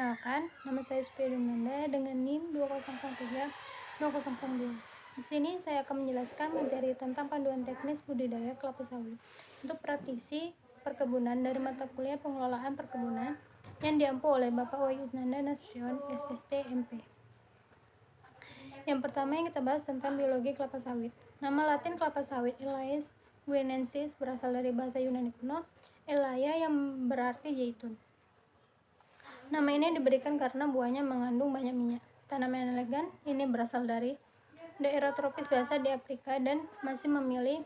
Perkenalkan, nama saya Supiadunanda dengan NIM 2013-2002. Di sini saya akan menjelaskan materi tentang panduan teknis budidaya kelapa sawit untuk praktisi perkebunan dari mata kuliah pengelolaan perkebunan yang diampu oleh Bapak Wahyusnanda Nasution, SST, MP. Yang pertama yang kita bahas tentang biologi kelapa sawit. Nama latin kelapa sawit Elais guineensis berasal dari bahasa Yunani kuno Elaya yang berarti zaitun. Nama ini diberikan karena buahnya mengandung banyak minyak. Tanaman elegan ini berasal dari daerah tropis basah di Afrika dan masih memiliki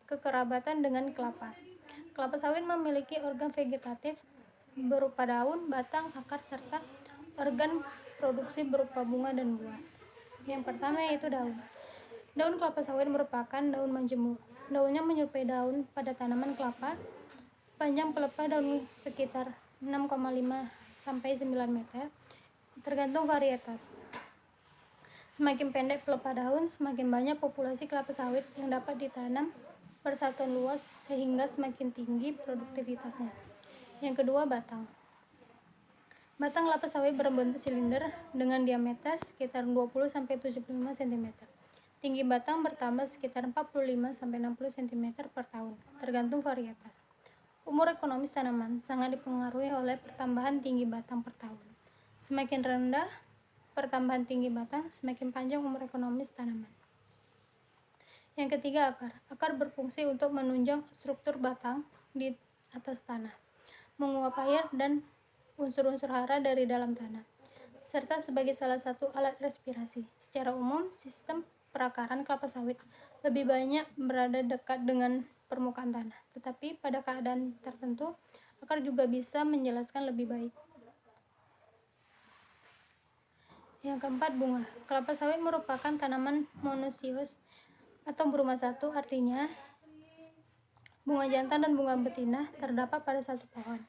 kekerabatan dengan kelapa. Kelapa sawit memiliki organ vegetatif berupa daun, batang, akar, serta organ produksi berupa bunga dan buah. Yang pertama yaitu daun. Daun kelapa sawit merupakan daun majemuk. Daunnya menyerupai daun pada tanaman kelapa. Panjang pelepah daun sekitar 6,5 sampai 9 meter, tergantung varietas. Semakin pendek pelepah daun, semakin banyak populasi kelapa sawit yang dapat ditanam bersatuan luas sehingga semakin tinggi produktivitasnya. Yang kedua, batang. Batang kelapa sawit berbentuk silinder dengan diameter sekitar 20 sampai 75 cm. Tinggi batang bertambah sekitar 45 sampai 60 cm per tahun, tergantung varietas. Umur ekonomis tanaman sangat dipengaruhi oleh pertambahan tinggi batang per tahun. Semakin rendah pertambahan tinggi batang, semakin panjang umur ekonomis tanaman. Yang ketiga, akar. Akar berfungsi untuk menunjang struktur batang di atas tanah, menguap air dan unsur-unsur hara dari dalam tanah, serta sebagai salah satu alat respirasi. Secara umum, sistem perakaran kelapa sawit lebih banyak berada dekat dengan permukaan tanah, tetapi pada keadaan tertentu akar juga bisa menjelaskan lebih baik. Yang keempat, bunga. Kelapa sawit merupakan tanaman monoecious atau berumah satu, artinya bunga jantan dan bunga betina terdapat pada satu pohon.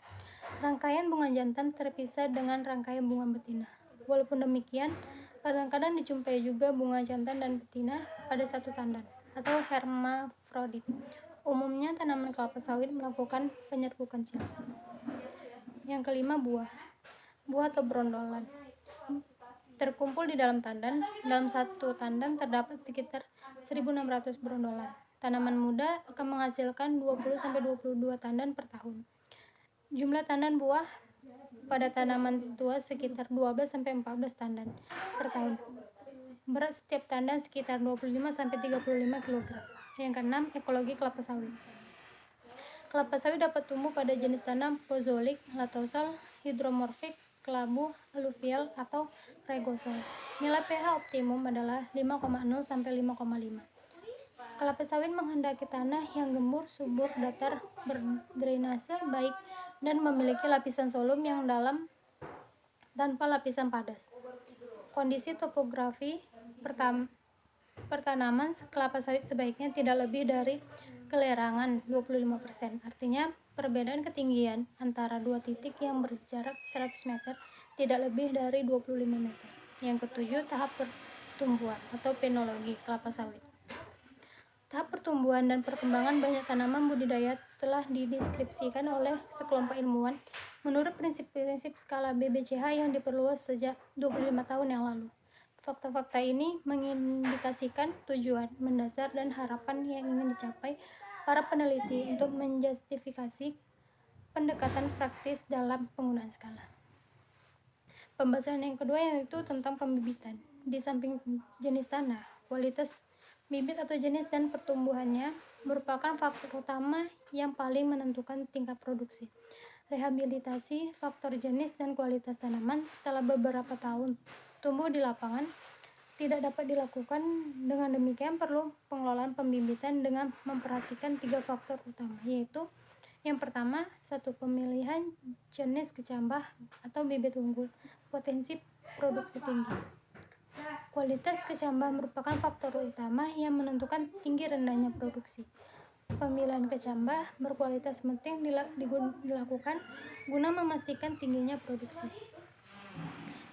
Rangkaian bunga jantan terpisah dengan rangkaian bunga betina. Walaupun demikian, kadang-kadang dijumpai juga bunga jantan dan betina pada satu tandan atau hermafrodit. Umumnya tanaman kelapa sawit melakukan penyerbukan silang. Yang kelima, buah. Buah atau brondolan terkumpul di dalam tandan. Dalam satu tandan terdapat sekitar 1.600 brondolan. Tanaman muda akan menghasilkan 20-22 tandan per tahun. Jumlah tandan buah pada tanaman tua sekitar 12-14 tandan per tahun. Berat setiap tandan sekitar 25-35 kg. Yang keenam, ekologi kelapa sawit. Kelapa sawit dapat tumbuh pada jenis tanah pozolik, latosal, hidromorfik, kelabu, aluvial, atau regosol. Nilai pH optimum adalah 5,0 sampai 5,5. Kelapa sawit menghendaki tanah yang gembur, subur, datar, berdrainase baik, dan memiliki lapisan solum yang dalam tanpa lapisan padas. Kondisi topografi pertanaman kelapa sawit sebaiknya tidak lebih dari kelerangan 25%. Artinya, perbedaan ketinggian antara dua titik yang berjarak 100 meter tidak lebih dari 25 meter. Yang ketujuh, tahap pertumbuhan atau fenologi kelapa sawit. Tahap pertumbuhan dan perkembangan banyak tanaman budidaya telah dideskripsikan oleh sekelompok ilmuwan menurut prinsip-prinsip skala BBCH yang diperluas sejak 25 tahun yang lalu. Fakta-fakta ini mengindikasikan tujuan, mendasar, dan harapan yang ingin dicapai para peneliti untuk menjustifikasi pendekatan praktis dalam penggunaan skala. Pembahasan yang kedua yaitu tentang pembibitan. Di samping jenis tanah, kualitas bibit atau jenis dan pertumbuhannya merupakan faktor utama yang paling menentukan tingkat produksi. Rehabilitasi faktor jenis dan kualitas tanaman setelah beberapa tahun tumbuh di lapangan tidak dapat dilakukan. Dengan demikian perlu pengelolaan pembibitan dengan memperhatikan 3 faktor utama, yaitu yang pertama, pemilihan jenis kecambah atau bibit unggul, potensi produksi tinggi. Kualitas kecambah merupakan faktor utama yang menentukan tinggi rendahnya produksi. Pemilihan kecambah berkualitas penting dilakukan guna memastikan tingginya produksi.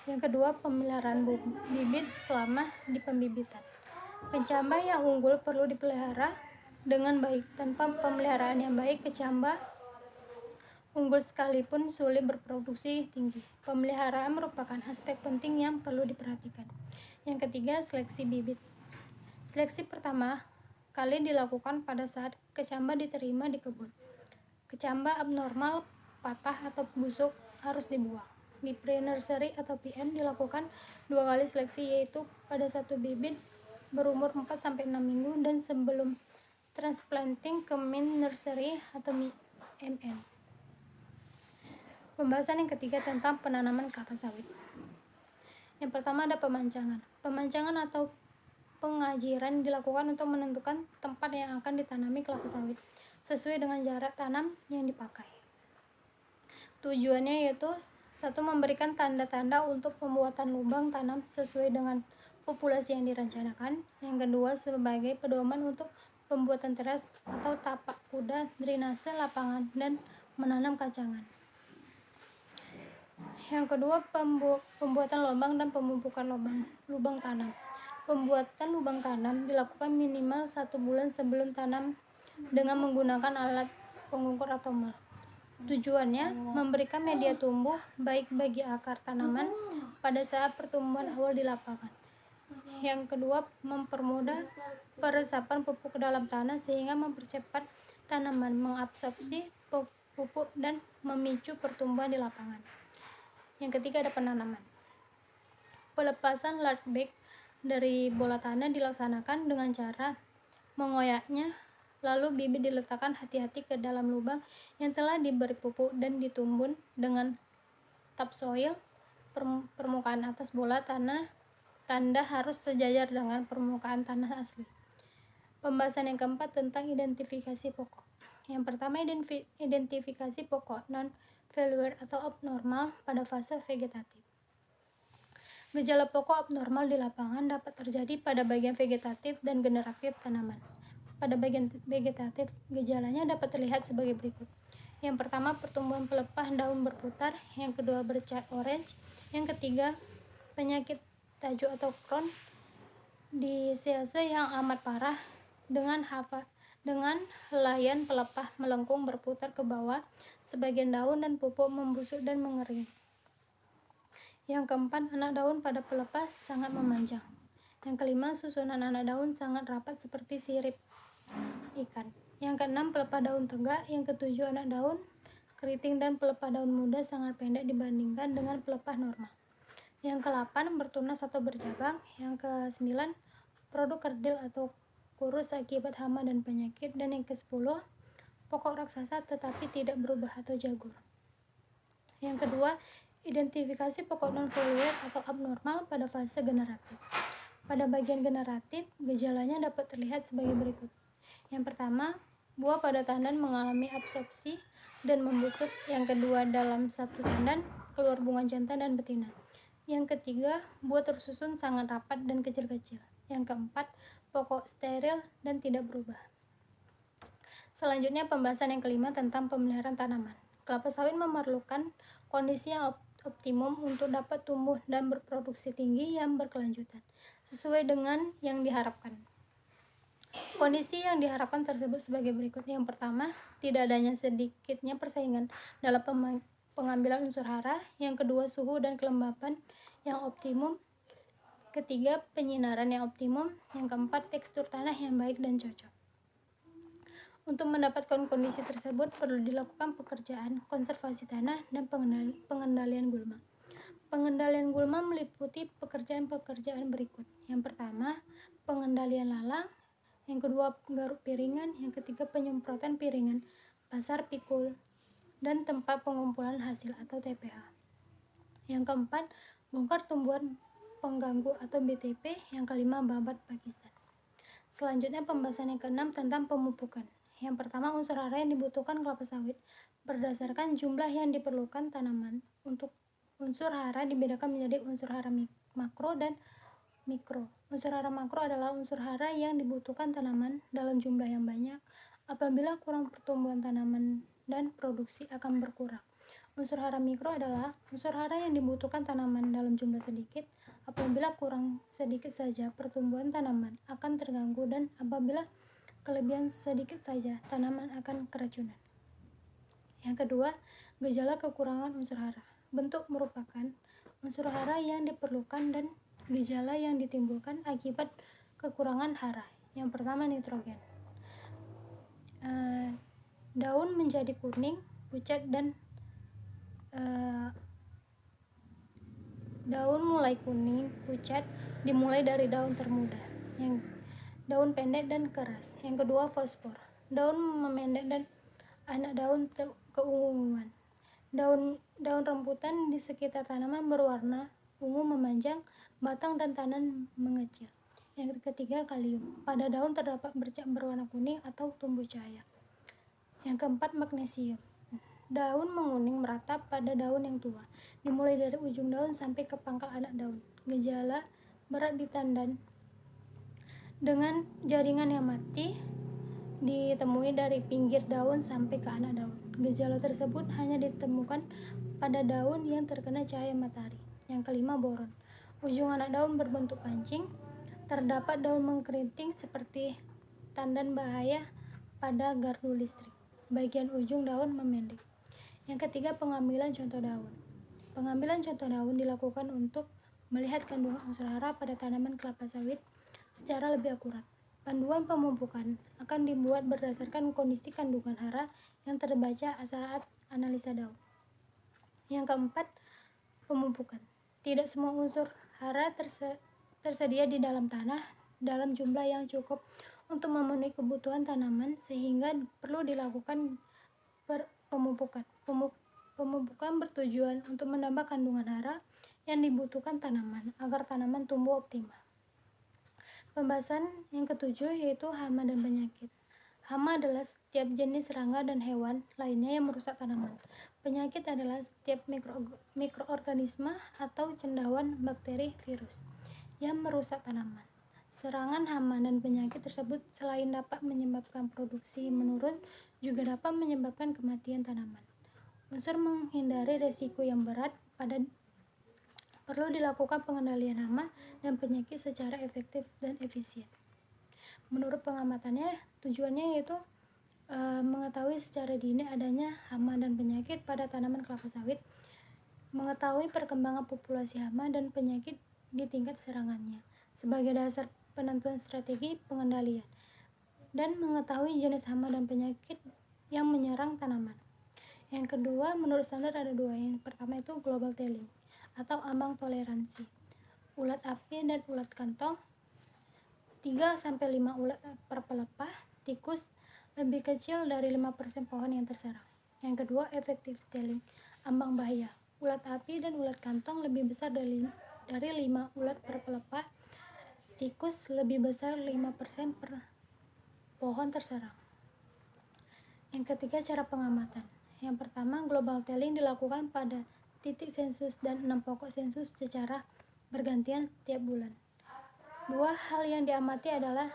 Yang kedua, pemeliharaan bibit selama di pembibitan. Kecambah yang unggul perlu dipelihara dengan baik. Tanpa pemeliharaan yang baik, kecambah unggul sekalipun sulit berproduksi tinggi. Pemeliharaan merupakan aspek penting yang perlu diperhatikan. Yang ketiga, seleksi bibit. Seleksi pertama kali dilakukan pada saat kecamba diterima di kebun. Kecamba abnormal, patah atau busuk harus dibuang. Di pre-nursery atau PM dilakukan 2 kali seleksi, yaitu pada satu bibit berumur 4-6 minggu dan sebelum transplanting ke main nursery atau MN. Pembahasan yang ketiga tentang penanaman kelapa sawit. Yang pertama ada pemancangan. Pemancangan atau pengajiran dilakukan untuk menentukan tempat yang akan ditanami kelapa sawit sesuai dengan jarak tanam yang dipakai. Tujuannya yaitu satu, memberikan tanda-tanda untuk pembuatan lubang tanam sesuai dengan populasi yang direncanakan. Yang kedua, sebagai pedoman untuk pembuatan teras atau tapak kuda, drainase lapangan, dan menanam kacangan. Yang kedua, pembuatan lubang dan pemupukan lubang tanam. Pembuatan lubang tanam dilakukan minimal 1 bulan sebelum tanam dengan menggunakan alat pengukur atau mul. Tujuannya memberikan media tumbuh baik bagi akar tanaman pada saat pertumbuhan awal di lapangan. Yang kedua, mempermudah peresapan pupuk ke dalam tanah sehingga mempercepat tanaman mengabsorpsi pupuk dan memicu pertumbuhan di lapangan. Yang ketiga ada penanaman. Pelepasan larvae dari bola tanah dilaksanakan dengan cara mengoyaknya, lalu bibit diletakkan hati-hati ke dalam lubang yang telah diberi pupuk dan ditumbun dengan topsoil. Permukaan atas bola tanah tanda harus sejajar dengan permukaan tanah asli. Pembahasan yang keempat tentang identifikasi pokok. Yang pertama, identifikasi pokok non-failure atau abnormal pada fase vegetatif. Gejala pokok abnormal di lapangan dapat terjadi pada bagian vegetatif dan generatif tanaman. Pada bagian vegetatif, gejalanya dapat terlihat sebagai berikut. Yang pertama, pertumbuhan pelepah daun berputar. Yang kedua, bercat orange. Yang ketiga, penyakit tajuk atau crown disease yang amat parah dengan helaian pelepah melengkung berputar ke bawah, sebagian daun dan pupuk membusuk dan mengering. Yang keempat, anak daun pada pelepah sangat memanjang. Yang kelima, susunan anak daun sangat rapat seperti sirip ikan. Yang keenam, pelepah daun tegak. Yang ketujuh, anak daun keriting dan pelepah daun muda sangat pendek dibandingkan dengan pelepah normal. Yang ke-8, bertunas atau bercabang. Yang ke-9, produk kerdil atau kurus akibat hama dan penyakit. Dan yang ke-10, pokok raksasa tetapi tidak berubah atau jagur. Yang kedua, identifikasi pokok non-foliar atau abnormal pada fase generatif. Pada bagian generatif, gejalanya dapat terlihat sebagai berikut. Yang pertama, buah pada tandan mengalami absorpsi dan membusuk. Yang kedua, dalam satu tandan keluar bunga jantan dan betina. Yang ketiga, buah tersusun sangat rapat dan kecil-kecil. Yang keempat, pokok steril dan tidak berubah. Selanjutnya, pembahasan yang kelima tentang pemeliharaan tanaman. Kelapa sawit memerlukan kondisi yang optimum untuk dapat tumbuh dan berproduksi tinggi yang berkelanjutan sesuai dengan yang diharapkan. Kondisi yang diharapkan tersebut sebagai berikut. Yang pertama, tidak adanya sedikitnya persaingan dalam pengambilan unsur hara. Yang kedua, suhu dan kelembapan yang optimum. Ketiga, penyinaran yang optimum. Yang keempat, tekstur tanah yang baik dan cocok. Untuk mendapatkan kondisi tersebut perlu dilakukan pekerjaan konservasi tanah dan pengendalian gulma. Pengendalian gulma meliputi pekerjaan-pekerjaan berikut. Yang pertama, pengendalian lalang. Yang kedua, garuk piringan. Yang ketiga, penyemprotan piringan, pasar pikul, dan tempat pengumpulan hasil atau TPH. Yang keempat, bongkar tumbuhan pengganggu atau BTP. Yang kelima, babat pakisan. Selanjutnya, pembahasan yang keenam tentang pemupukan. Yang pertama, unsur hara yang dibutuhkan kelapa sawit berdasarkan jumlah yang diperlukan tanaman. Untuk unsur hara dibedakan menjadi unsur hara makro dan mikro. Unsur hara makro adalah unsur hara yang dibutuhkan tanaman dalam jumlah yang banyak. Apabila kurang, pertumbuhan tanaman dan produksi akan berkurang. Unsur hara mikro adalah unsur hara yang dibutuhkan tanaman dalam jumlah sedikit. Apabila kurang sedikit saja, pertumbuhan tanaman akan terganggu, dan apabila kelebihan sedikit saja, tanaman akan keracunan. Yang kedua, gejala kekurangan unsur hara. Bentuk merupakan unsur hara yang diperlukan dan gejala yang ditimbulkan akibat kekurangan hara. Yang pertama, nitrogen. Daun menjadi kuning, pucat, dan daun mulai kuning, pucat dimulai dari daun termuda, yang daun pendek dan keras. Yang kedua, fosfor. Daun memendek dan anak daun keunguan. Daun rambutan di sekitar tanaman berwarna ungu memanjang, batang dan tanan mengecil. Yang ketiga, kalium. Pada daun terdapat bercak berwarna kuning atau tumbuh cahaya. Yang keempat, magnesium. Daun menguning merata pada daun yang tua, dimulai dari ujung daun sampai ke pangkal anak daun. Gejala berat di tandan dengan jaringan yang mati ditemui dari pinggir daun sampai ke anak daun. Gejala tersebut hanya ditemukan pada daun yang terkena cahaya matahari. Yang kelima, boron. Ujung anak daun berbentuk pancing. Terdapat daun mengkeriting seperti tanda bahaya pada gardu listrik. Bagian ujung daun memendek. Yang ketiga, pengambilan contoh daun. Pengambilan contoh daun dilakukan untuk melihat kandungan unsur hara pada tanaman kelapa sawit secara lebih akurat. Panduan pemupukan akan dibuat berdasarkan kondisi kandungan hara yang terbaca saat analisa daun. Yang keempat, pemupukan. Tidak semua unsur hara tersedia di dalam tanah dalam jumlah yang cukup untuk memenuhi kebutuhan tanaman, sehingga perlu dilakukan pemupukan. Pemupukan bertujuan untuk menambah kandungan hara yang dibutuhkan tanaman agar tanaman tumbuh optimal. Pembahasan yang ketujuh yaitu hama dan penyakit. Hama adalah setiap jenis serangga dan hewan lainnya yang merusak tanaman. Penyakit adalah setiap mikroorganisme atau cendawan bakteri, virus yang merusak tanaman. Serangan hama dan penyakit tersebut selain dapat menyebabkan produksi menurun, juga dapat menyebabkan kematian tanaman. Unsur menghindari resiko yang berat perlu dilakukan pengendalian hama dan penyakit secara efektif dan efisien. Menurut pengamatannya, tujuannya yaitu mengetahui secara dini adanya hama dan penyakit pada tanaman kelapa sawit, mengetahui perkembangan populasi hama dan penyakit di tingkat serangannya sebagai dasar penentuan strategi pengendalian, dan mengetahui jenis hama dan penyakit yang menyerang tanaman. Yang kedua, menurut standar ada dua. Yang pertama itu global telling atau ambang toleransi. Ulat api dan ulat kantong 3-5 ulat per pelepah. Tikus lebih kecil dari 5% pohon yang terserang. Yang kedua, effective telling, ambang bahaya. Ulat api dan ulat kantong lebih besar dari 5 ulat per pelepah. Tikus lebih besar 5% per pohon terserang. Yang ketiga, cara pengamatan. Yang pertama, global telling dilakukan pada titik sensus dan 6 pokok sensus secara bergantian setiap bulan. Dua hal yang diamati adalah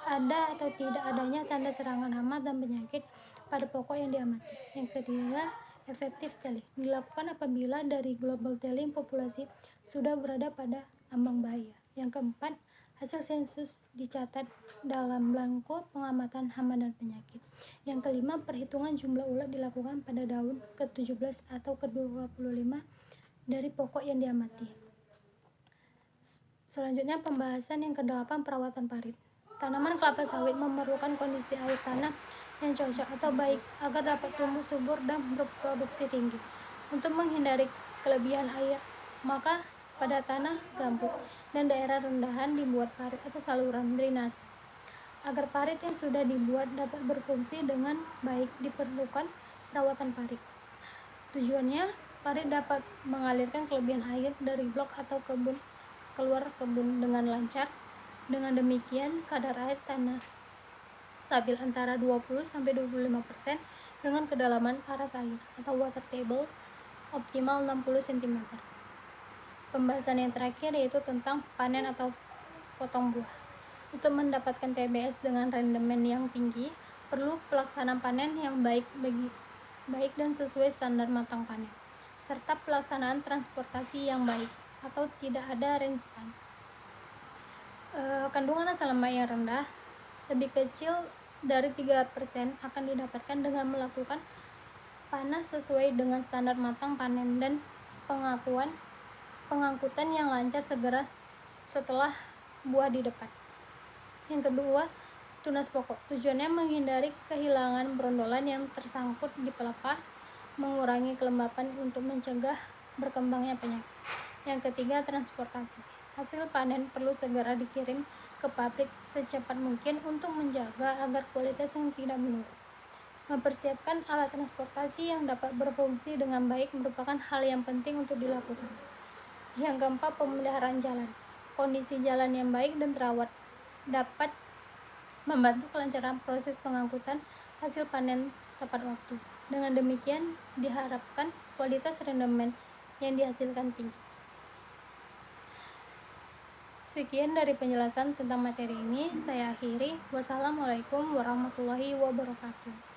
ada atau tidak adanya tanda serangan hama dan penyakit pada pokok yang diamati. Yang ketiga, effective telling dilakukan apabila dari global telling populasi sudah berada pada ambang bahaya. Yang keempat, hasil sensus dicatat dalam belangko pengamatan hama dan penyakit. Yang kelima, perhitungan jumlah ulat dilakukan pada daun ke-17 atau ke-25 dari pokok yang diamati. Selanjutnya, pembahasan yang ke-8, perawatan parit. Tanaman kelapa sawit memerlukan kondisi air tanah yang cocok atau baik agar dapat tumbuh subur dan berproduksi tinggi. Untuk menghindari kelebihan air, maka pada tanah gambut dan daerah rendahan dibuat parit atau saluran drainase. Agar parit yang sudah dibuat dapat berfungsi dengan baik, diperlukan perawatan parit. Tujuannya, parit dapat mengalirkan kelebihan air dari blok atau kebun keluar kebun dengan lancar. Dengan demikian, kadar air tanah stabil antara 20-25% dengan kedalaman paras air atau water table optimal 60 cm. Pembahasan yang terakhir yaitu tentang panen atau potong buah. Untuk mendapatkan TBS dengan rendemen yang tinggi, perlu pelaksanaan panen yang baik dan sesuai standar matang panen, serta pelaksanaan transportasi yang baik atau tidak ada rentan. Kandungan asam lemak yang rendah, lebih kecil dari 3%, akan didapatkan dengan melakukan panah sesuai dengan standar matang panen, dan pengangkutan yang lancar segera setelah buah di depan. Yang kedua, tunas pokok. Tujuannya menghindari kehilangan brondolan yang tersangkut di pelepah, mengurangi kelembapan untuk mencegah berkembangnya penyakit. Yang ketiga, transportasi. Hasil panen perlu segera dikirim ke pabrik secepat mungkin untuk menjaga agar kualitas yang tidak menurun. Mempersiapkan alat transportasi yang dapat berfungsi dengan baik merupakan hal yang penting untuk dilakukan. Yang keempat, pemeliharaan jalan. Kondisi jalan yang baik dan terawat dapat membantu kelancaran proses pengangkutan hasil panen tepat waktu. Dengan demikian, diharapkan kualitas rendemen yang dihasilkan tinggi. Sekian dari penjelasan tentang materi ini, saya akhiri. Wassalamualaikum warahmatullahi wabarakatuh.